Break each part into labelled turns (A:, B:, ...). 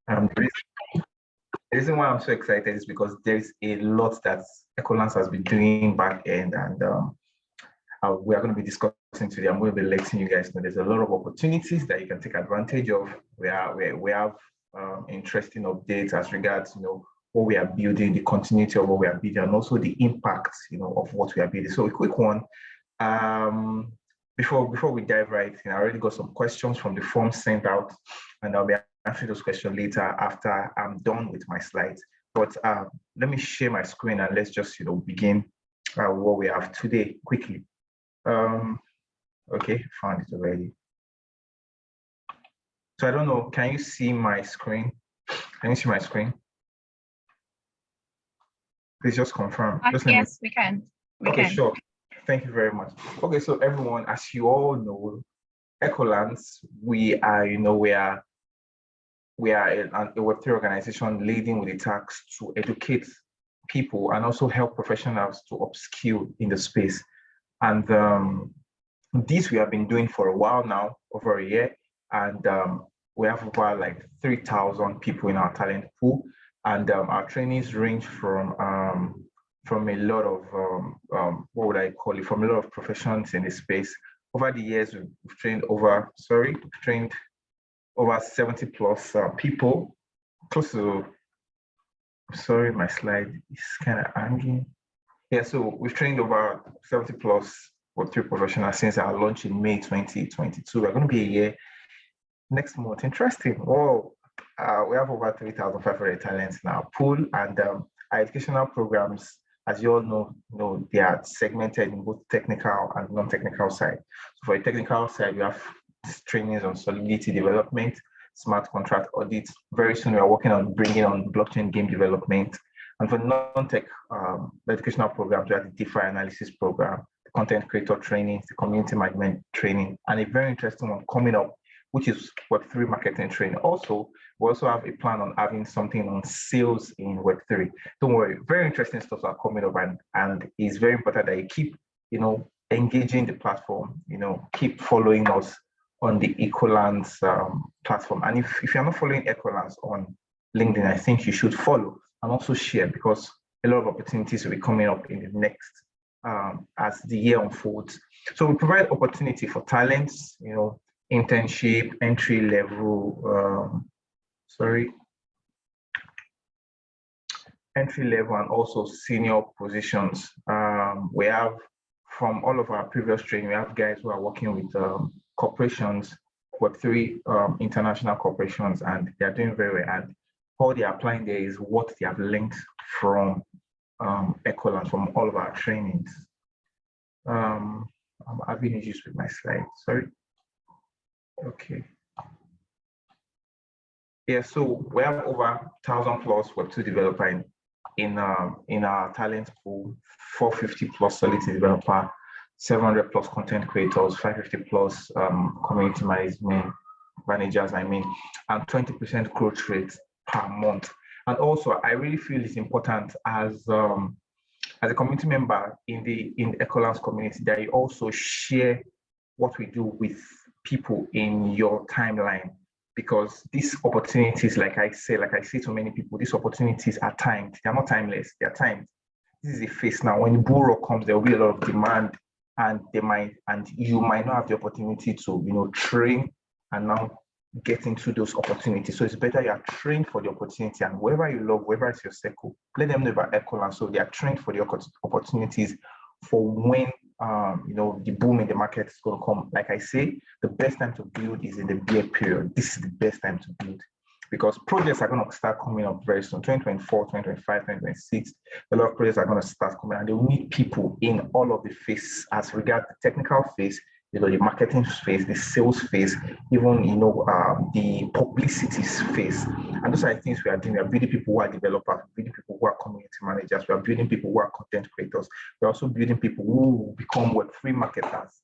A: The reason why I'm so excited is because there's a lot that EkoLance has been doing back end, and we are going to be discussing today. I'm going to be letting you guys know there's a lot of opportunities that you can take advantage of. We have interesting updates as regards, what we are building, the continuity of what we are building, and also the impact, of what we are building. So a quick one. Before we dive right in, I already got some questions from the form sent out, and I'll be answering those questions later after I'm done with my slides. But let me share my screen and let's just begin what we have today quickly. Okay, found it already. So I don't know, can you see my screen? Can you see my screen? Please just confirm.
B: Yes, we can.
A: Okay, sure. Thank you very much. Okay, so everyone, as you all know, EkoLance, we are a Web3 organization leading with the task to educate people and also help professionals to upskill in the space. And this we have been doing for a while now, over a year, and we have over like 3,000 people in our talent pool, and our trainings range from a lot of what would I call it? From a lot of professions in this space. Over the years, we've trained over 70 plus people, close to. Sorry, my slide is kind of hanging. Yeah, so we've trained over 70 plus Web3 professionals since our launch in May 2022. We're going to be a year next month. Interesting. Oh, we have over 3,500 talents in our pool, and our educational programs, as you all know, they are segmented in both technical and non-technical side. So for the technical side, we have trainings on solidity development, smart contract audits. Very soon, we are working on bringing on blockchain game development. And for non-tech educational programs, we have the DeFi analysis program, the content creator training, the community management training, and a very interesting one coming up, which is Web3 marketing training. Also, we also have a plan on having something on sales in Web3. Don't worry, very interesting stuff are coming up, and it's very important that you keep, engaging the platform, keep following us on the EkoLance platform. And if you're not following EkoLance on LinkedIn, I think you should follow and also share, because a lot of opportunities will be coming up in the next, as the year unfolds. So we provide opportunity for talents, internship, entry level, and also senior positions. We have, from all of our previous training, we have guys who are working with corporations, Web3 international corporations, and they're doing very well. And all they're applying there is what they have learned from EkoLance, from all of our trainings. I'm having issues with my slide, sorry. Okay. Yeah, so we have over 1,000 plus Web2 developer in our talent pool, 450 plus solidity developer, 700 plus content creators, 550 plus community managers, and 20% growth rate per month. And also, I really feel it's important as a community member in the EkoLance community that you also share what we do with people in your timeline, because these opportunities, like I say to many people, these opportunities are timed. They're not timeless, they're timed. This is a phase now. When the bull run comes, there will be a lot of demand, and you might not have the opportunity to, train and now get into those opportunities. So it's better you are trained for the opportunity, and wherever you love, wherever it's your circle, let them know about EkoLance. So they are trained for the opportunities for when the boom in the market is going to come. Like I say, the best time to build is in the bear period. This is the best time to build, because projects are going to start coming up very soon. 2024, 2025, 2026, a lot of projects are going to start coming, and they will need people in all of the phases, as regards the technical phase, the marketing phase, the sales phase, even the publicity phase. And those are the things we are doing. We are building people who are developers, building people who are community managers, we are building people who are content creators. We're also building people who become Web3 marketers.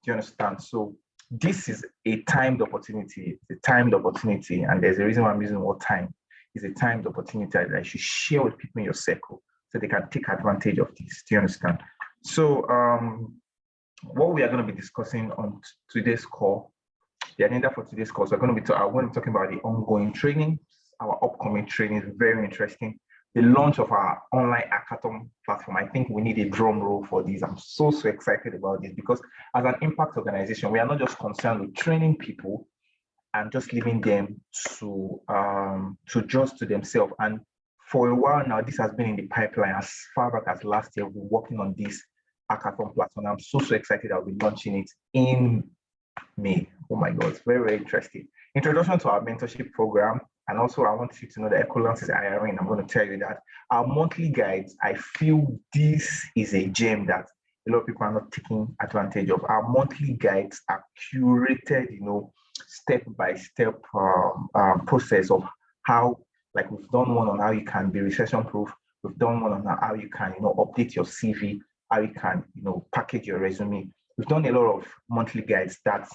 A: Do you understand? So this is a timed opportunity. It's a timed opportunity, and there's a reason why I'm using the word time. It's a timed opportunity that you should share with people in your circle so they can take advantage of this. Do you understand? So what we are going to be discussing on today's call, the agenda for today's call, so I want to be talking about the ongoing training, our upcoming training is very interesting. The launch of our online hackathon platform. I think we need a drum roll for this. I'm so excited about this because as an impact organization, we are not just concerned with training people and just leaving them to just to themselves. And for a while now, this has been in the pipeline. As far back as last year, we've been working on this hackathon platform. I'm so excited I'll be launching it in May. Oh my God, it's very interesting. Introduction to our mentorship program. And also, I want you to know that EkoLance is hiring. I'm going to tell you that our monthly guides, I feel this is a gem that a lot of people are not taking advantage of. Our monthly guides are curated, step-by-step process of how, like we've done one on how you can be recession-proof. We've done one on how you can, update your CV, how you can, package your resume. We've done a lot of monthly guides that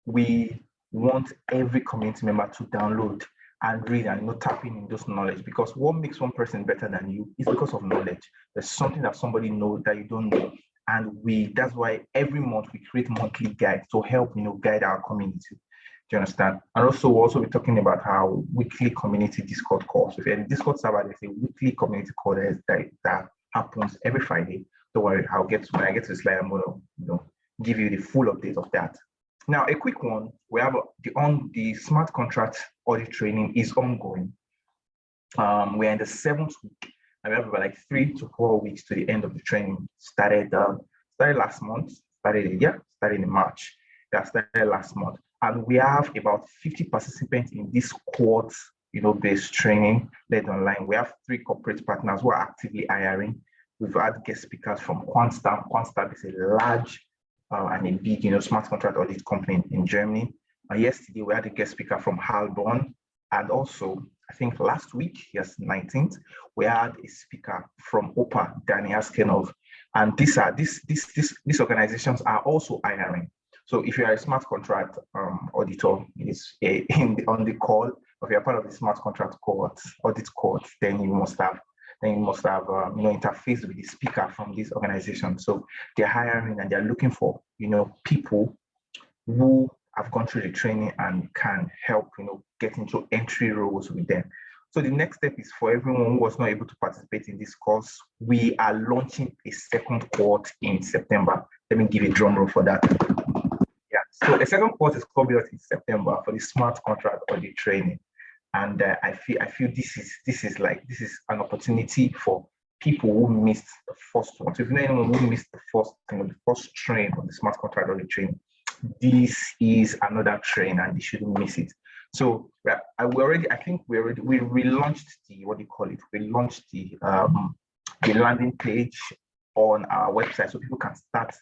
A: we want every community member to download and read and tap in those knowledge, because what makes one person better than you is because of knowledge. There's something that somebody knows that you don't know, and that's why every month we create monthly guides to help guide our community. Do you understand? And also we'll also be talking about our weekly community Discord calls. So if you're in Discord server, there's a weekly community call that happens every Friday. Don't worry, when I get to the slide, I'm gonna give you the full update of that. Now, a quick one, we have the Smart Contract Audit Training is ongoing. We're in the 7th week, and we have about like 3 to 4 weeks to the end of the training. Started last month, started in March. Started last month. And we have about 50 participants in this based training led online. We have 3 corporate partners who are actively hiring. We've had guest speakers from Quantstamp. Quantstamp is a large and a big, smart contract audit company in Germany. Yesterday, we had a guest speaker from Halborn. And also, I think last week, 19th, we had a speaker from OPA, Danny Askenov. And these organizations are also hiring. So if you are a smart contract auditor, on the call, or if you're part of the smart contract audit court, then you must have interfaced with the speaker from this organization. So they're hiring and they're looking for people who have gone through the training and can help get into entry roles with them. So the next step is for everyone who was not able to participate in this course. We are launching a second cohort in September. Let me give a drum roll for that. So a second cohort is coming out in September for the Smart Contract Audit Training. And I feel this is an opportunity for people who missed the first one. So if you know anyone who missed the first train on the Smart Contract Audit Training, this is another train and they shouldn't miss it. So we relaunched we launched the landing page on our website so people can start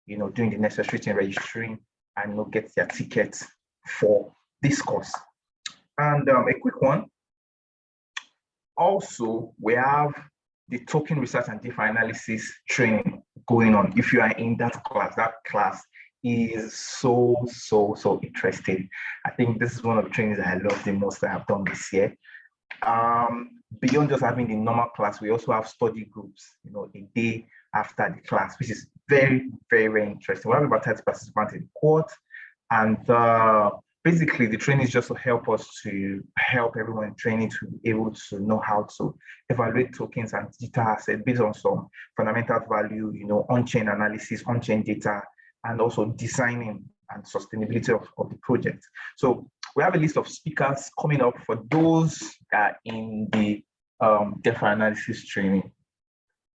A: doing the necessary thing, registering and get their tickets for this course. And a quick one, also, we have the token research and DeFi analysis training going on. If you are in that class is so interesting. I think this is one of the trainings that I love the most that I've done this year. Beyond just having the normal class, we also have study groups, a day after the class, which is very, very, very interesting. We have about 30 participants in the course, and basically, the training is just to help everyone in training to be able to know how to evaluate tokens and digital assets based on some fundamental value, on-chain analysis, on-chain data, and also designing and sustainability of the project. So we have a list of speakers coming up for those in the DeFi analysis training.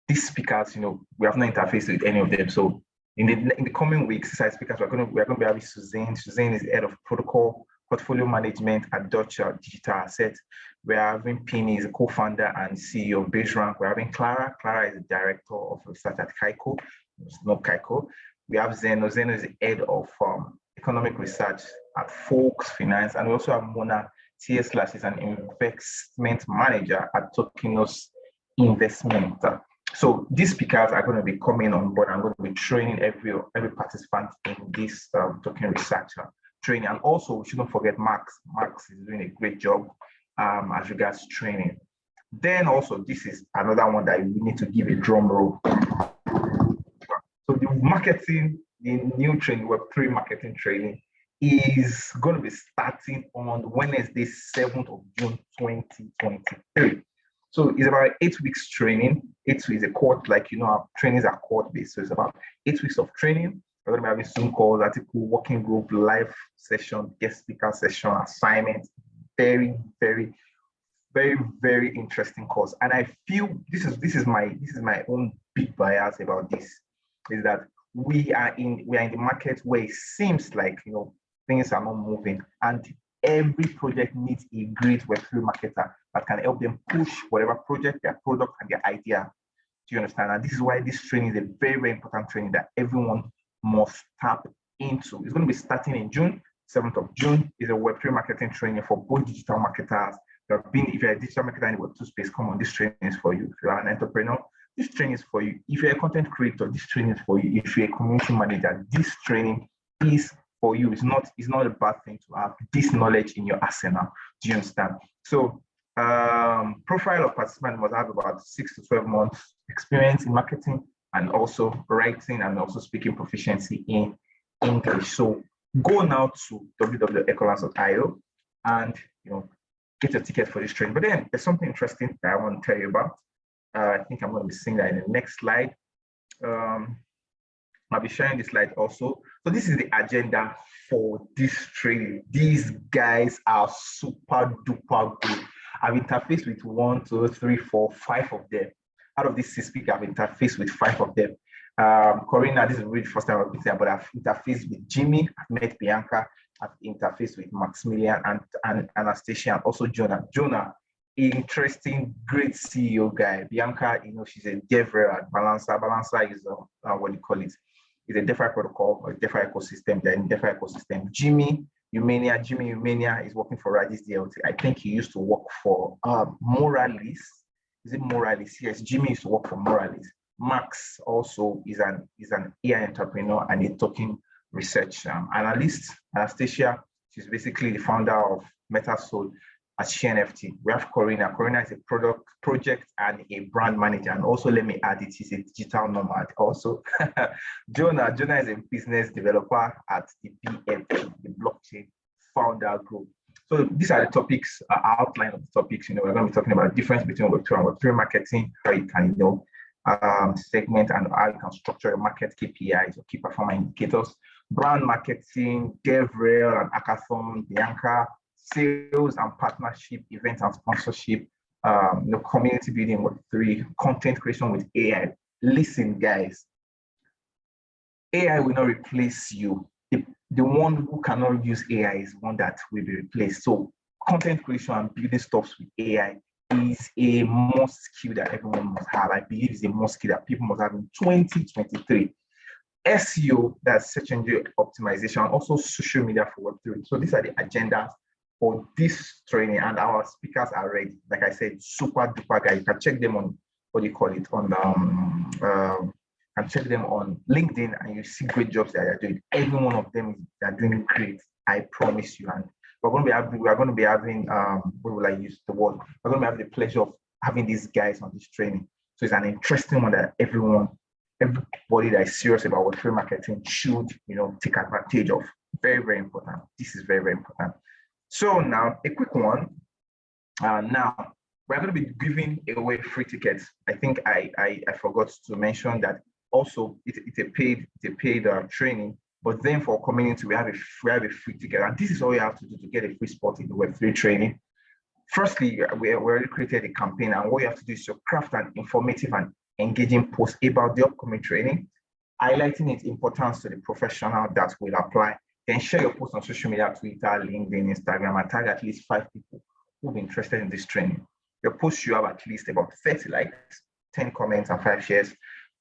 A: These speakers, we have not interfaced with any of them. So in the coming weeks, side speakers, we're going to be having Suzanne. Suzanne is the head of protocol portfolio management at Deutsche Digital Asset. We're having Penny, is a co-founder and CEO of BaseRank. We're having Clara. Clara is the director of research at Kaiko. It's not Kaiko. We have Zeno. Zeno is the head of economic research at Folks Finance. And we also have Mona. TS Slash is an investment manager at Tokinos Investment. So these speakers are going to be coming on board. I'm going to be training every participant in this token research training. And also, we shouldn't forget Max. Max is doing a great job as regards training. Then also, this is another one that we need to give a drum roll. So the new training, Web3 marketing training, is going to be starting on Wednesday, 7th of June, 2023. So it's about 8 weeks training. 8 weeks, a court, like, our trainings are court-based. So it's about 8 weeks of training. We're going to be having Zoom calls, article, working group, live session, guest speaker session, assignment. Very, very, very, very interesting course. And I feel this is my own big bias about this, is that we are in the market where it seems like things are not moving, and every project needs a great Web3 marketer that can help them push whatever project, their product, and their idea. Do you understand? And this is why this training is a very, very important training that everyone must tap into. It's going to be starting in June, 7th of June. Is a Web3 marketing training for both digital marketers. If you're a digital marketer in the Web2 space, come on, this training is for you. If you're an entrepreneur, this training is for you. If you're a content creator, this training is for you. If you're a community manager, this training is for you. It's not a bad thing to have this knowledge in your arsenal. Do you understand? So profile of participant must have about 6 to 12 months experience in marketing, and also writing and also speaking proficiency in English. So go now to www.ekolance.io and get your ticket for this training. But then there's something interesting that I want to tell you about. I think I'm going to be seeing that in the next slide. I'll be sharing this slide also. So this is the agenda for this training. These guys are super duper good. I've interfaced with 1, 2, 3, 4, 5 of them. Out of these 6 people, I've interfaced with 5 of them. Corina, this is really the first time I've been there, but I've interfaced with Jimmy, I've met Bianca, I've interfaced with Maximilian and Anastasia, and also Jonah. Jonah, interesting, great CEO guy. Bianca, she's a dev at Balancer. Balancer is what do you call it? It's a DeFi protocol or DeFi ecosystem. They're in DeFi ecosystem. Jimmy Umenia is working for Radis DLT. I think he used to work for Moralis. Is it Moralis? Yes, Jimmy used to work for Moralis. Max also is an AI entrepreneur and a token research analyst. Anastasia, she's basically the founder of MetaSoul at ShareNFT. We have Corina. Corina is a project and a brand manager. And also, let me add it, she's a digital nomad also. Jonah is a business developer at the BFG, the Blockchain Founder Group. So these are the topics, outline of the topics. We're going to be talking about the difference between Web2 and Web3 marketing, how you can, segment and how you can structure your market KPIs or key performance indicators, brand marketing, DevRel and hackathon, Bianca, sales and partnership, events and sponsorship, community building Web3, content creation with AI. Listen, guys, AI will not replace you. The one who cannot use AI is one that will be replaced. So content creation and building stuff with AI is a must skill that everyone must have. I believe it's a must skill that people must have in 2023. SEO, that's search engine optimization, also social media for Web3. So these are the agendas for this training, and our speakers are ready. Like I said, super duper guys. You can check them on and check them on LinkedIn, and you see great jobs that they're doing. Every one of them, they're doing great. I promise you. And we're going to be having what will I use the word? We're going to have the pleasure of having these guys on this training. So it's an interesting one that everybody that is serious about Web3 marketing should, take advantage of. Very, very important. This is very, very important. So now a quick one. Now we're going to be giving away free tickets. I think I forgot to mention that. Also, it's a paid training, but then for community we have a free ticket, and this is all you have to do to get a free spot in the Web3 training. Firstly, we already created a campaign, and what you have to do is to craft an informative and engaging post about the upcoming training, highlighting its importance to the professional that will apply. Then share your post on social media, Twitter, LinkedIn, Instagram, and tag at least 5 people who will be interested in this training. Your post should have at least about 30 likes, 10 comments, and 5 shares.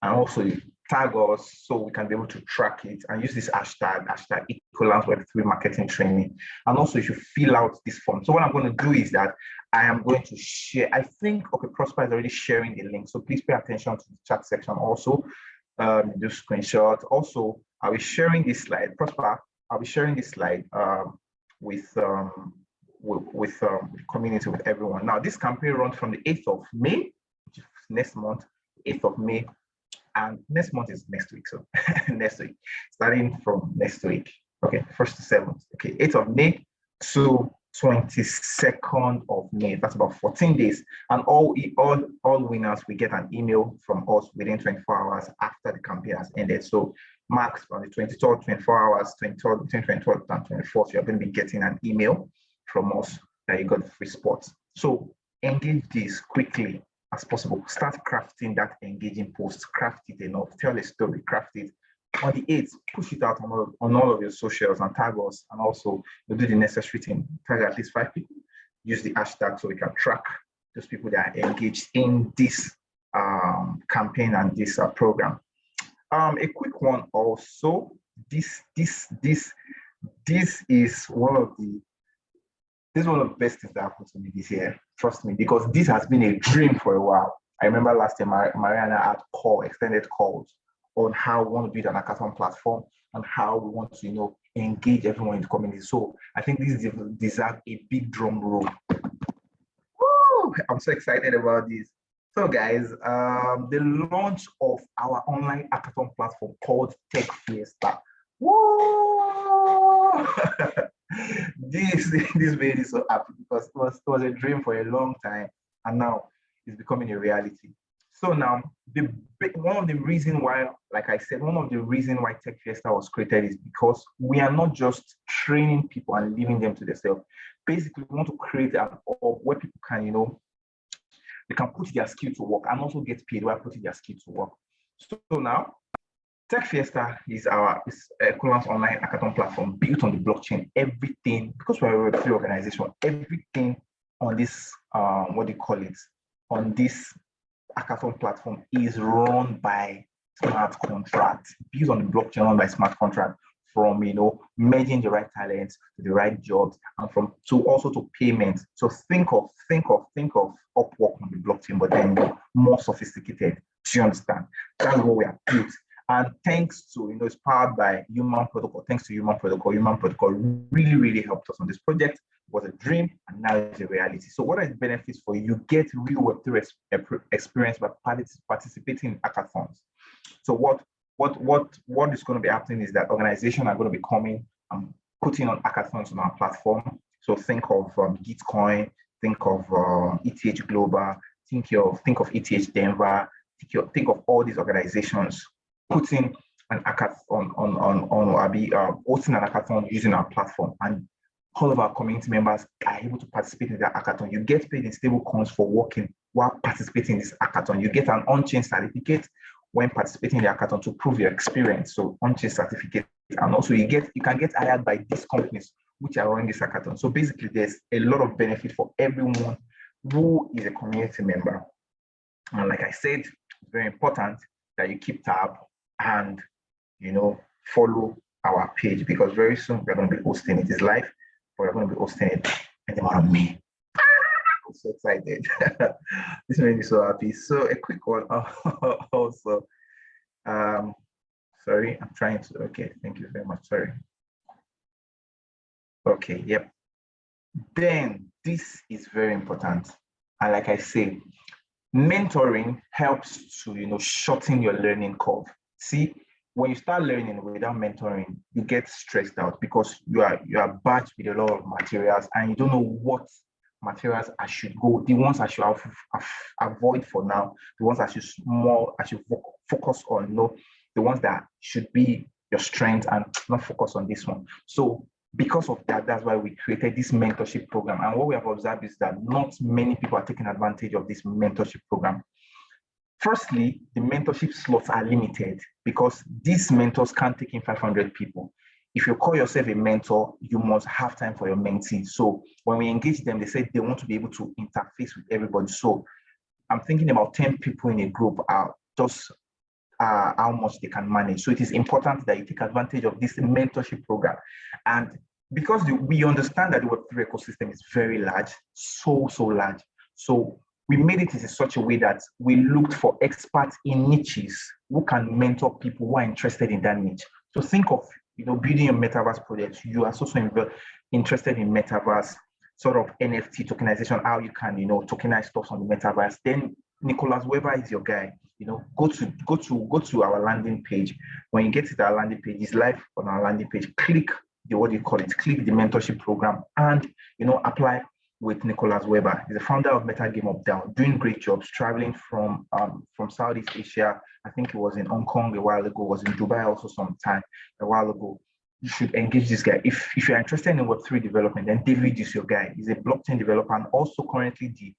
A: And also tag us so we can be able to track it and use this hashtag EkoLance Web3 marketing training. And also you should fill out this form. So what I'm going to do is that I am going to share, I think, Prosper is already sharing the link. So please pay attention to the chat section also. Do screenshot. Also, I'll be sharing this slide. Prosper, I'll be sharing this slide with community, with everyone. Now, this campaign runs from the 8th of May, which is next month, 8th of May. And next month is next week, so next week, starting from next week. Okay, 1st to 7th. Okay, 8th of May to 22nd of May. That's about 14 days. And all winners, we get an email from us within 24 hours after the campaign has ended. So max on the 23rd, 24 hours, 23rd, between 23rd and 24th, you're going to be getting an email from us that you got free spots. So engage this quickly as possible. Start crafting that engaging post. Craft it enough. Tell a story. Craft it. On the 8th, push it out on all of your socials and tag us, and also do the necessary thing. Tag at least 5 people. Use the hashtag so we can track those people that are engaged in this campaign and this program. A quick one also. This is one of the best things that happened to me this year. Trust me, because this has been a dream for a while. I remember last year, Mariana had extended calls on how we want to build an hackathon platform and how we want to, engage everyone in the community. So I think this deserves a big drum roll. Woo! I'm so excited about this. So guys, the launch of our online hackathon platform called techFiesta. Woo! this made me so happy because it was a dream for a long time, and now it's becoming a reality. So now, one of the reasons why techFiesta was created is because we are not just training people and leaving them to themselves. Basically, we want to create an hub where people can, they can put their skill to work and also get paid while putting their skill to work. So now, techFiesta is our EkoLance online hackathon platform built on the blockchain. Everything, because we're a Web3 organization, everything on this, on this hackathon platform is run by smart contracts, built on the blockchain, run by smart contract, from merging the right talents to the right jobs, and to payments. So think of Upwork on the blockchain, but then more sophisticated. Do you understand? That's what we are built. And thanks to, it's powered by Human Protocol. Thanks to Human Protocol really, really helped us on this project. It was a dream, and now it's a reality. So what are the benefits for you? You get real Web3 experience by participating in hackathons. So what is going to be happening is that organizations are going to be coming and putting on hackathons on our platform. So think of Gitcoin, think of ETH Global, think of ETH Denver, think of all these organizations putting an hackathon hosting an hackathon using our platform, and all of our community members are able to participate in that hackathon. You get paid in stable coins for working while participating in this hackathon. You get an on-chain certificate when participating in the hackathon to prove your experience. So on-chain certificate, and also you can get hired by these companies which are running this hackathon. So basically, there's a lot of benefit for everyone who is a community member. And like I said, it's very important that you keep tab and follow our page, because very soon we're going to be hosting it. It's live, but we're going to be hosting it in the morning of May. I'm so excited. This made me so happy. So a quick one also. Sorry, I'm trying to. Okay, thank you very much. Sorry. Okay, yep. Then this is very important. And like I say, mentoring helps to shorten your learning curve. See, when you start learning without mentoring, you get stressed out because you are batched with a lot of materials and you don't know what materials I should go, the ones I should avoid for now, the ones I should focus on, the ones that should be your strength and not focus on this one. So because of that, that's why we created this mentorship program. And what we have observed is that not many people are taking advantage of this mentorship program. Firstly, the mentorship slots are limited because these mentors can't take in 500 people. If you call yourself a mentor, you must have time for your mentee. So when we engage them, they say they want to be able to interface with everybody. So I'm thinking about 10 people in a group are just how much they can manage. So it is important that you take advantage of this mentorship program. And because we understand that the Web3 ecosystem is very large, so large. So we made it in such a way that we looked for experts in niches who can mentor people who are interested in that niche. So think of building a metaverse project. You are also interested in metaverse, sort of NFT tokenization, how you can tokenize stuff on the metaverse. Then Nicholas, whoever is your guy, go to our landing page. When you get to our landing page, it's live on our landing page. Click click the mentorship program and, apply with Nicholas Weber. He's the founder of Meta Game Up Down, doing great jobs, traveling from Southeast Asia. I think he was in Hong Kong a while ago, was in Dubai also sometime a while ago. You should engage this guy. If you're interested in Web3 development, then David is your guy. He's a blockchain developer and also currently the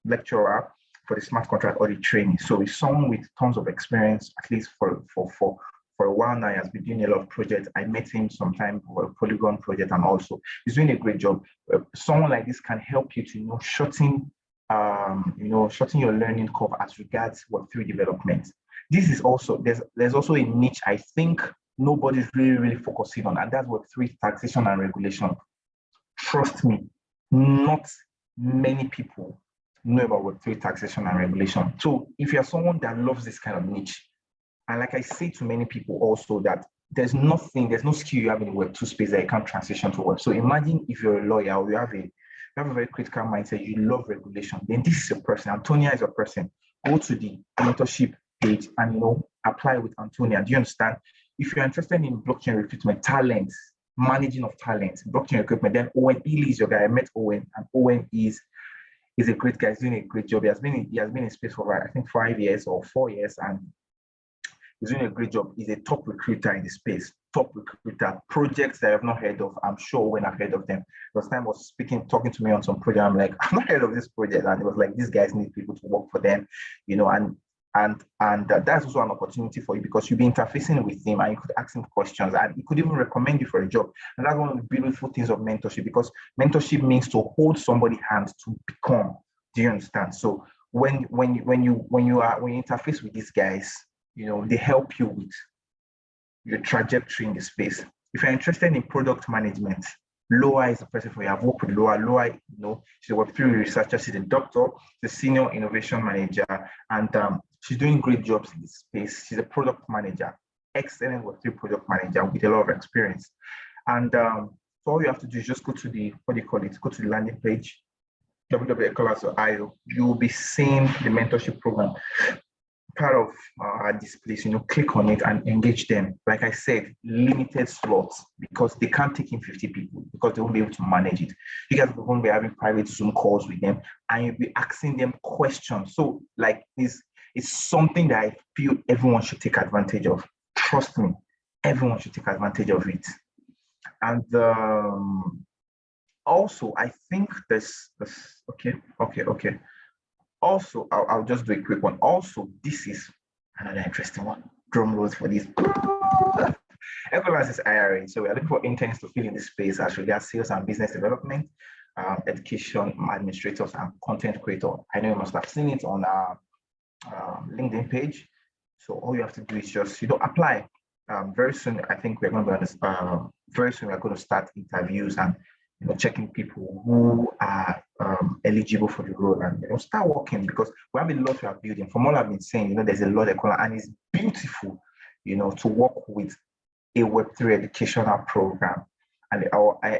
A: lecturer for the Smart Contract Audit Training. So he's someone with tons of experience, at least for a while now. He has been doing a lot of projects. I met him sometime for a Polygon project, and also he's doing a great job. Someone like this can help you to shorten your learning curve as regards Web3 development. This is also there's also a niche I think nobody's really focusing on, and that's Web3 taxation and regulation. Trust me, not many people know about Web3 taxation and regulation. So if you're someone that loves this kind of niche, and like I say to many people also, that there's no skill you have in the Web2 space that you can't transition to Web. So imagine if you're a lawyer or you have a very critical mindset, you love regulation, then this is your person. Antonia is your person. Go to the mentorship page and apply with Antonia. Do you understand? If you're interested in blockchain recruitment, talent, managing of talent, blockchain recruitment, then Owen Ely is your guy. I met Owen, and Owen is a great guy. He's doing a great job. He has been in space for I think 5 years or 4 years, and he's doing a great job. He's a top recruiter in the space. Top recruiter. Projects that I have not heard of, I'm sure when I've heard of them. Last time I was talking to me on some project, I'm like, I've not heard of this project, and it was like, these guys need people to work for them, and that's also an opportunity for you because you'll be interfacing with him and you could ask him questions and he could even recommend you for a job. And that's one of the beautiful things of mentorship, because mentorship means to hold somebody's hand to become. Do you understand? So when you interface with these guys, they help you with your trajectory in the space. If you're interested in product management, Loa is the person for you. I've worked with Loa. Loa, she's a Web3 researcher, she's a doctor, the senior innovation manager, and she's doing great jobs in this space. She's a product manager, excellent Web3 product manager with a lot of experience. And so all you have to do is just go to the, go to the landing page, www.ekolance.io. You'll be seeing the mentorship program part of this place. Click on it and engage them. Like I said, limited slots because they can't take in 50 people because they won't be able to manage it. You guys won't be having private Zoom calls with them and you'll be asking them questions. So like this is something that I feel everyone should take advantage of. Trust me, everyone should take advantage of it. And also, I think this okay. Also, I'll just do a quick one. Also, this is another interesting one. Drum rolls for this. EkoLance is hiring. So we are looking for interns to fill in the space as regards sales and business development, education, administrators, and content creator. I know you must have seen it on our LinkedIn page. So all you have to do is just apply. Very soon, I think we're going to be on very soon we're going to start interviews and checking people who are eligible for the role and start working, because we have a lot we are building. From all I've been saying, there's a lot and it's beautiful, to work with a Web3 educational program and a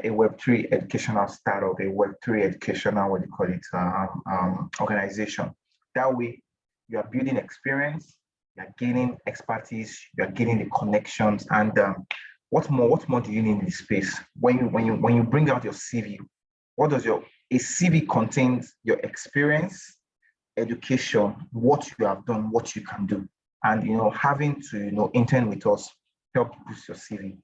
A: Web3 educational startup, a Web3 educational organization. That way, you are building experience, you are gaining expertise, you are gaining the connections, and what more do you need in this space? When you bring out your CV, a CV contains your experience, education, what you have done, what you can do, and having to intern with us help boost your CV.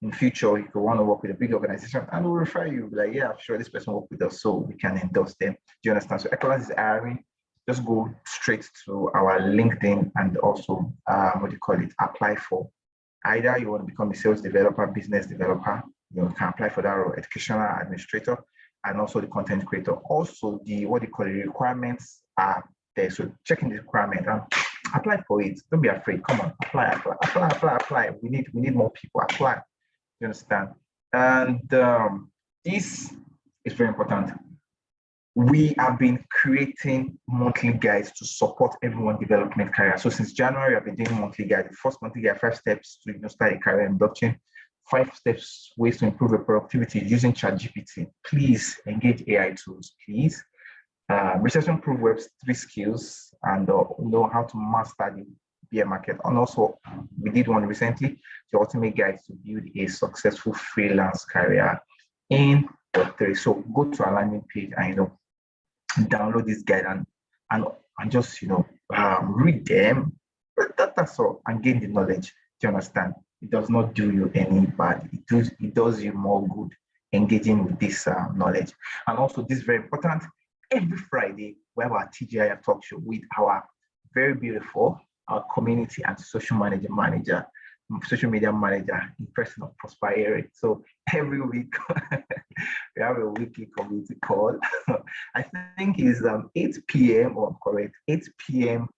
A: In future, if you want to work with a big organization, and we'll refer you, like, yeah, I'm sure this person worked with us, so we can endorse them. Do you understand? So EkoLance is hiring. Just go straight to our LinkedIn and also apply for. Either you want to become a sales developer, business developer, you can apply for that, or educational administrator, and also the content creator. Also, the requirements are there. So checking the requirement and apply for it. Don't be afraid. Come on, apply. We need more people. Apply. You understand? And this is very important. We have been creating monthly guides to support everyone's development career. So since January, I've been doing monthly guide. The first monthly guide, 5 steps to start a career in blockchain, 5 steps, ways to improve your productivity using ChatGPT. Please engage AI tools, please. Research and proof Web3 skills and know how to master bear market. And also, we did one recently, the ultimate guide to build a successful freelance career in Web3. So go to our landing page and download this guide and just read them. That's all, and gain the knowledge. Do you understand? It does not do you any bad. It does you more good engaging with this knowledge. And also, this is very important. Every Friday, we have our TGI talk show with our very beautiful community and social media manager, in person of Prosperity. So every week we have a weekly community call. I think it's 8 p.m. or correct 8 p.m.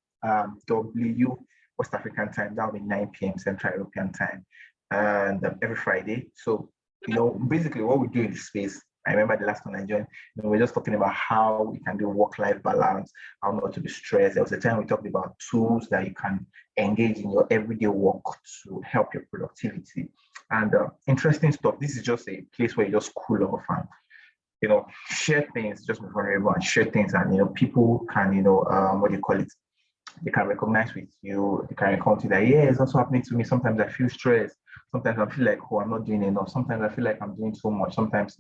A: W West African time. That'll be 9 p.m. Central European time, and every Friday. So basically what we do in this space. I remember the last one I joined, we were just talking about how we can do work-life balance, how not to be stressed. There was a time we talked about tools that you can engage in your everyday work to help your productivity. And interesting stuff. This is just a place where you just cool off and, share things, just be vulnerable and share things. And, people can, they can recognize with you, they can encounter that, yeah, it's also happening to me. Sometimes I feel stressed. Sometimes I feel like, I'm not doing enough. Sometimes I feel like I'm doing so much. Sometimes,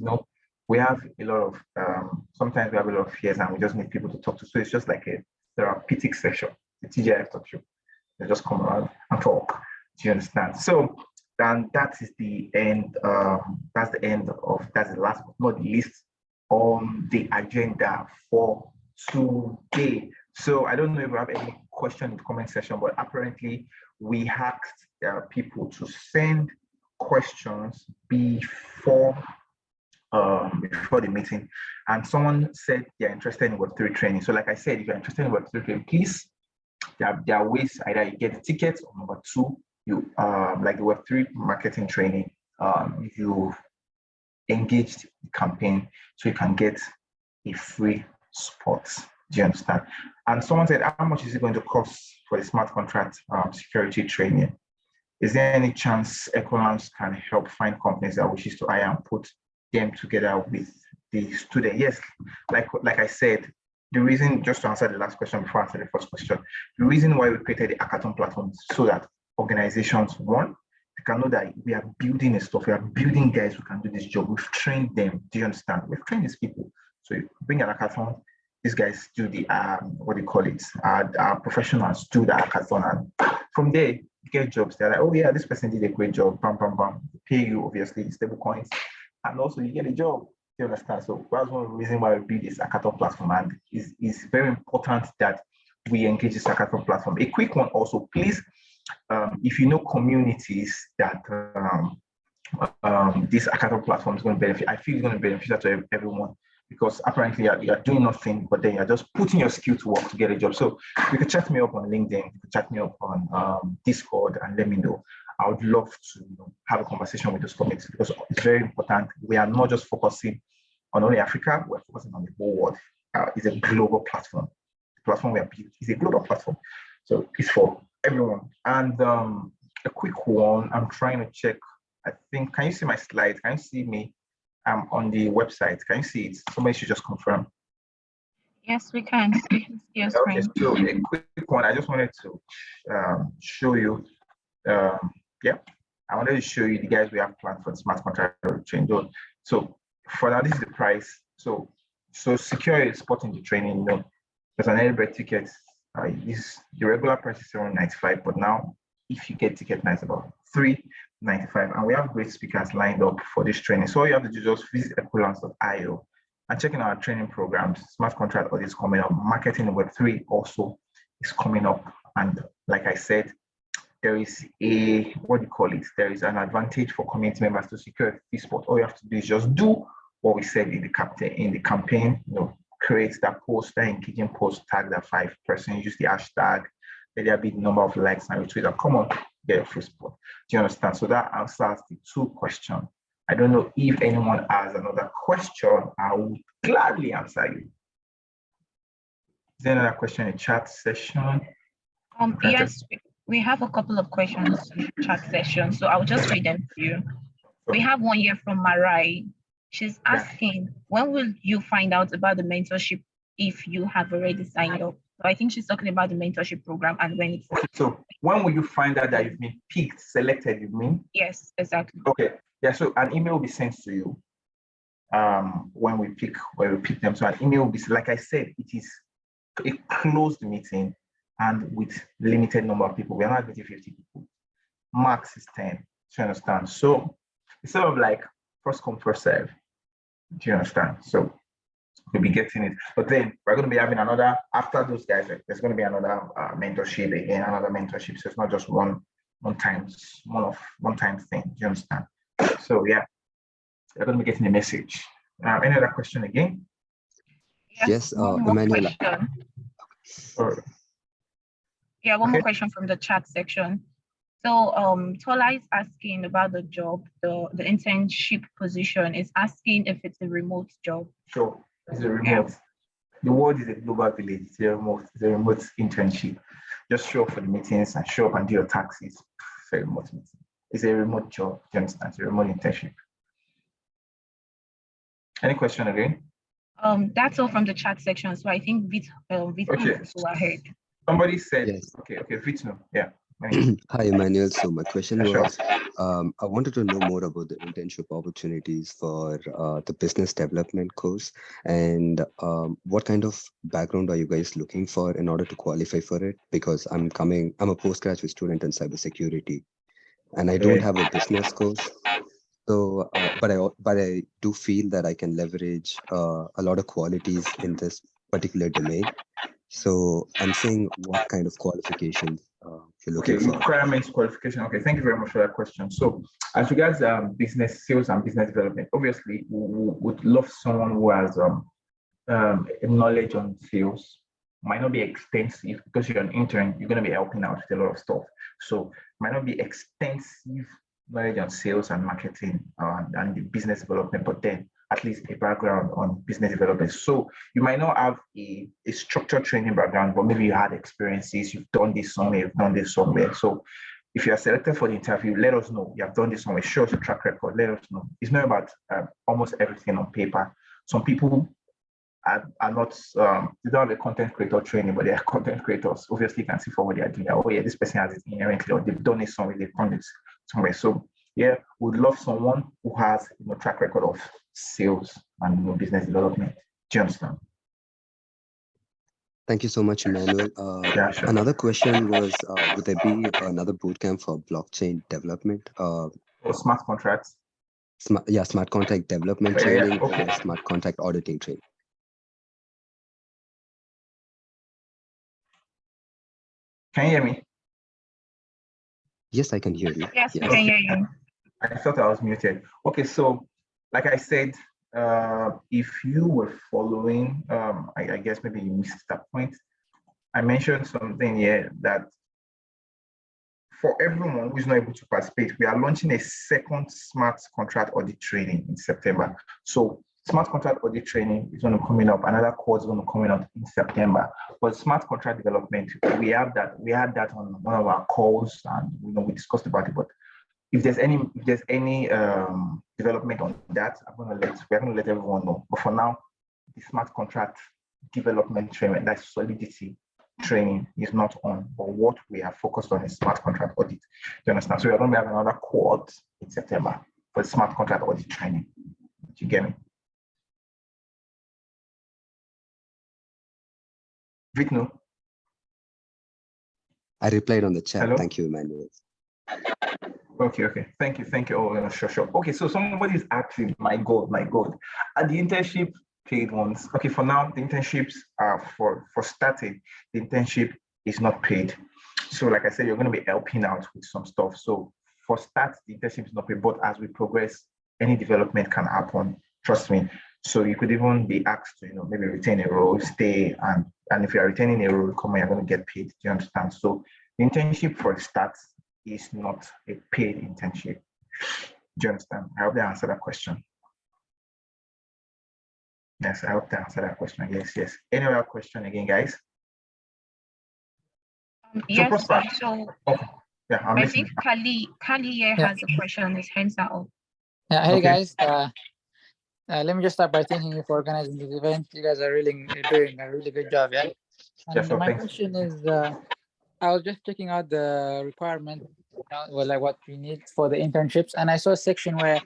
A: we have a lot of, sometimes we have a lot of fears and we just need people to talk to. So it's just like a therapeutic session, the TGIF talk show. They just come around and talk. Do you understand? So then that is the end. That's the last but not the least on the agenda for today. So I don't know if you have any question in the comment section, but apparently we asked people to send questions before the meeting, and someone said they're interested in Web3 training. So like I said, if you're interested in Web3 training, please, there are ways. Either you get the tickets, or number two, you like the Web3 marketing training, you engaged the campaign so you can get a free spot. Do you understand? And someone said, how much is it going to cost for the smart contract security training? Is there any chance EkoLance can help find companies that wishes to hire and put them together with the student? Yes, like I said, the reason, just to answer the last question before I answer the first question, the reason why we created the hackathon platform is so that organizations, one, they can know that we are building a stuff, we are building guys who can do this job. We've trained them. Do you understand? We've trained these people. So you bring an hackathon, these guys do the our professionals do the hackathon, and from there you get jobs. They're like, oh yeah, this person did a great job. Bam, bam, bam. They pay you obviously stable coins, and also you get a job. You understand? So that's one of the reasons why we build this hackathon platform, and it's very important that we engage this hackathon platform. A quick one also, please, if you know communities that this hackathon platform is going to benefit, I feel it's going to benefit to everyone, because apparently you're doing nothing, but then you're just putting your skill to work to get a job. So you can chat me up on LinkedIn, you can chat me up on Discord, and let me know. I would love to have a conversation with those communities, because it's very important. We are not just focusing on only Africa, we're focusing on the whole world. It's a global platform. The platform we are building is a global platform. So it's for everyone. And a quick one, I'm trying to check, I think, can you see my slides? Can you see me? On the website. Can you see it? Somebody should just confirm.
B: Yes, we can. Yes,
A: okay, so a quick one. I just wanted to show you. I wanted to show you the guys we have planned for the smart contract training. So for now, this is the price. So secure a spot in the training. There's an early bird ticket. The regular price is $7.95, but now if you get ticket, it's about $3.95, and we have great speakers lined up for this training. So all you have to do is just visit EkoLance.io and check in our training programs. Smart Contract Audit is coming up. Marketing in Web3 also is coming up. And like I said, there is there is an advantage for community members to secure a free spot. All you have to do is just do what we said in the campaign. Create that post, that engaging post, tag that 5 person, use the hashtag, let there be the number of likes and retweets, and come on, get a free spot. Do you understand? So that answers the 2 questions. I don't know if anyone has another question. I would gladly answer you. Is there another question in the chat session?
B: Yes, we have a couple of questions in the chat session, so I'll just read them to you. We have one here from Marai. She's asking, when will you find out about the mentorship if you have already signed up. So I think she's talking about the mentorship program and when it's...
A: Okay, so when will you find out that you've been picked, selected, you mean?
B: Yes, exactly.
A: Okay, yeah, so an email will be sent to you when we pick them. So an email will be, like I said, it is a closed meeting and with limited number of people. We are not meeting 50 people. Max is 10. Do you understand? So it's sort of like first come, first serve. Do you understand? So we'll be getting it. But then we're going to be having another, after those guys, there's going to be another mentorship again, another mentorship. So it's not just one time thing. Do you understand? So yeah, you're going to be getting a message. Any other question again?
B: Yes,
C: Emmanuel.
B: One more question from the chat section. So Tola is asking about the job, the internship position, is asking if it's a remote job.
A: Sure, it's a remote. Yeah. The world is a global village. It's a remote internship. Just show up for the meetings and show up and do your taxes. It's a remote meeting. It's a remote job. Do you understand? It's a remote internship. Any question again?
B: That's all from the chat section. So I think Vito okay. Go ahead.
A: Somebody said,
C: yes.
A: Okay, Vito, yeah.
C: Hi, Emmanuel. So my question was, I wanted to know more about the internship opportunities for the business development course, and what kind of background are you guys looking for in order to qualify for it? Because I'm a postgraduate student in cybersecurity, and I don't have a business course. So, but I do feel that I can leverage a lot of qualities in this particular domain. So I'm saying, what kind of qualifications you're looking for?
A: Requirements, qualification. Okay, thank you very much for that question. So as regards business sales and business development, obviously we would love someone who has knowledge on sales. Might not be extensive because you're an intern, you're going to be helping out with a lot of stuff. So might not be extensive knowledge on sales and marketing and the business development, but then at least a background on business development. So you might not have a structured training background, but maybe you had experiences, you've done this somewhere, you've done this somewhere. So if you are selected for the interview, let us know. You have done this somewhere, show us a track record, let us know. It's not about almost everything on paper. Some people are not, they don't have a content creator training, but they are content creators. Obviously, you can see from what they are doing. Oh yeah, this person has it inherently, or they've done it somewhere, they've done it somewhere. So yeah, we'd love someone who has track record of sales and business development. Do you understand?
C: Thank you so much, Emmanuel.
A: Yeah, sure.
C: Another question was, would there be another bootcamp for blockchain development?
A: Or smart contracts?
C: Smart contract development training or smart contract auditing training.
A: Can you hear me?
C: Yes, I can hear you.
B: Yes, we can hear you.
A: I thought I was muted. Okay, so like I said, if you were following, I guess maybe you missed that point. I mentioned something here that for everyone who's not able to participate, we are launching a second smart contract audit training in September. So smart contract audit training is going to come up. Another course is going to come up in September. But smart contract development, we had that on one of our calls, and we discussed about it. But if there's any development on that, we're going to let everyone know. But for now, the smart contract development training, that solidity training, is not on. But what we are focused on is smart contract audit. Do you understand? So we're going to have another cohort in September for the smart contract audit training. Do you get me? Vitno?
C: I replied on the chat.
A: Hello?
C: Thank you, Emmanuel.
A: Okay. Thank you. Oh, sure. Okay, so somebody is asking, my God. Are the internship paid ones? Okay, for now, the internships are for starting. The internship is not paid. So like I said, you're going to be helping out with some stuff. So for start, the internship is not paid, but as we progress, any development can happen. Trust me. So you could even be asked to, maybe retain a role, stay, and if you are retaining a role, you're going to get paid. Do you understand? So the internship for start is not a paid internship. Do you understand? I hope that answered that question. Yes, I hope that answered that question. Yes. Any other question again, guys?
B: Yes,
A: I
B: think Kali here has a question. His hands are up.
D: Yeah, hey guys. Let me just start by thanking you for organizing this event. You guys are really doing a really good job, yeah. And
A: Yes,
D: my
A: thanks.
D: question is, I was just checking out the requirement, well, like what we need for the internships, and I saw a section where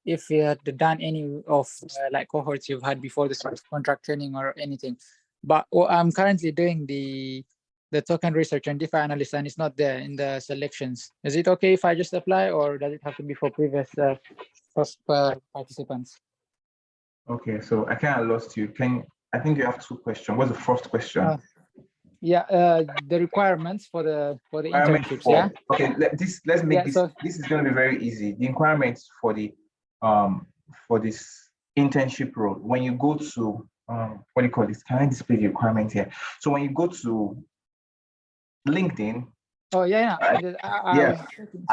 D: if you had done any of like cohorts you've had before the smart contract training or anything, but I'm currently doing the token research and DeFi analyst, and it's not there in the selections. Is it okay if I just apply, or does it have to be for previous participants?
A: Okay, so I kind of lost you. I think you have two questions. What's the first question?
D: Yeah, the requirements for the internships.
A: Yeah.
D: Yeah.
A: Okay, let's make this. This is going to be very easy. The requirements for this internship role. When you go to what do you call this? Can I display the requirements here? So when you go to LinkedIn.
D: Oh yeah.
A: At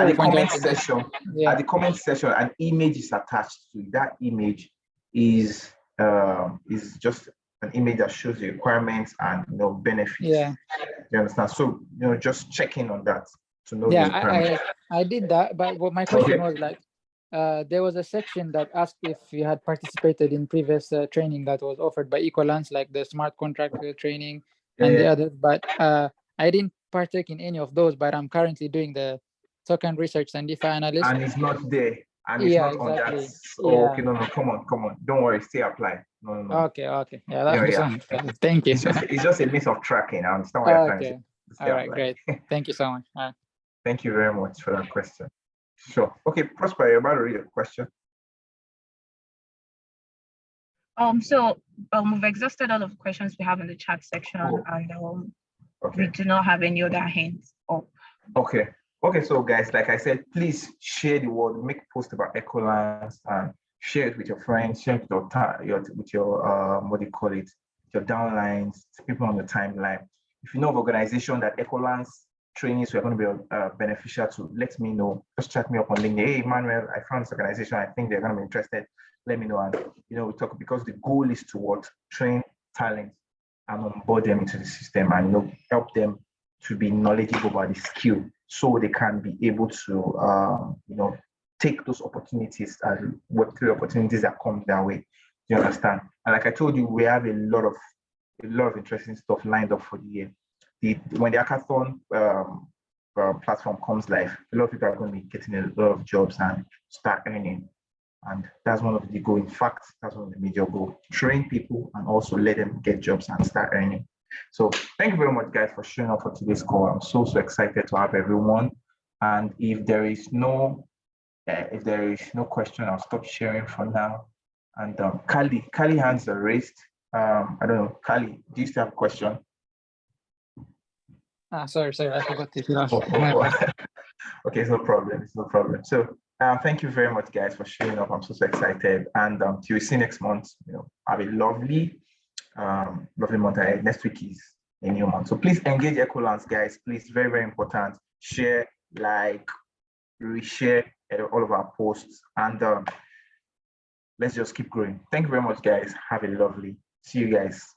A: the comment section, at the comment section, an image is attached to it. That image is just an image that shows the requirements and benefits.
D: Yeah.
A: You understand? So just checking on that to know the requirements.
D: I did that, but what my question was like, there was a section that asked if you had participated in previous training that was offered by EkoLance, like the Smart Contract Training and the others, but I didn't partake in any of those, but I'm currently doing the token research and DeFi analyst.
A: And it's not there. And it's not on that. Oh, okay, no, come on. Don't worry, stay applied. No.
D: Okay. Yeah, that's thank you.
A: It's just a miss of tracking. I understand what you're trying to say.
D: All right, great. Thank you so much.
A: Thank you very much for that question. Sure. Okay, Prosper, you're about to read a question.
B: We've exhausted all of the questions we have in the chat section, and we do not have any other hands up.
A: Okay, so guys, like I said, please share the word, make a post about EkoLance and share it with your friends, share it with your what do you call it, your downlines, people on the timeline. If you know of organization that EkoLance trainings are going to be beneficial to, let me know. Just chat me up on LinkedIn. Hey, Emmanuel, I found this organization. I think they're going to be interested. Let me know. And we talk, because the goal is to train talent and onboard them into the system and help them to be knowledgeable about the skill, so they can be able to take those opportunities as Web3 opportunities that come their way. Do you understand? And like I told you, we have a lot of interesting stuff lined up for the year. When the hackathon platform comes live, a lot of people are going to be getting a lot of jobs and start earning. And that's one of the goals. In fact, that's one of the major goals. Train people and also let them get jobs and start earning. So thank you very much, guys, for showing up for today's call. I'm so excited to have everyone. And if there is no question, I'll stop sharing for now. And Kali hands are raised. I don't know, Kali, do you still have a question?
D: Sorry, I forgot to.
A: Okay, it's no problem. So thank you very much, guys, for showing up. I'm so excited. And till we see next month, have a lovely month ahead. Next week is a new month. So please engage EkoLance, guys. Please, very, very important. Share, like, reshare all of our posts, and let's just keep growing. Thank you very much, guys. Have a lovely. See you guys.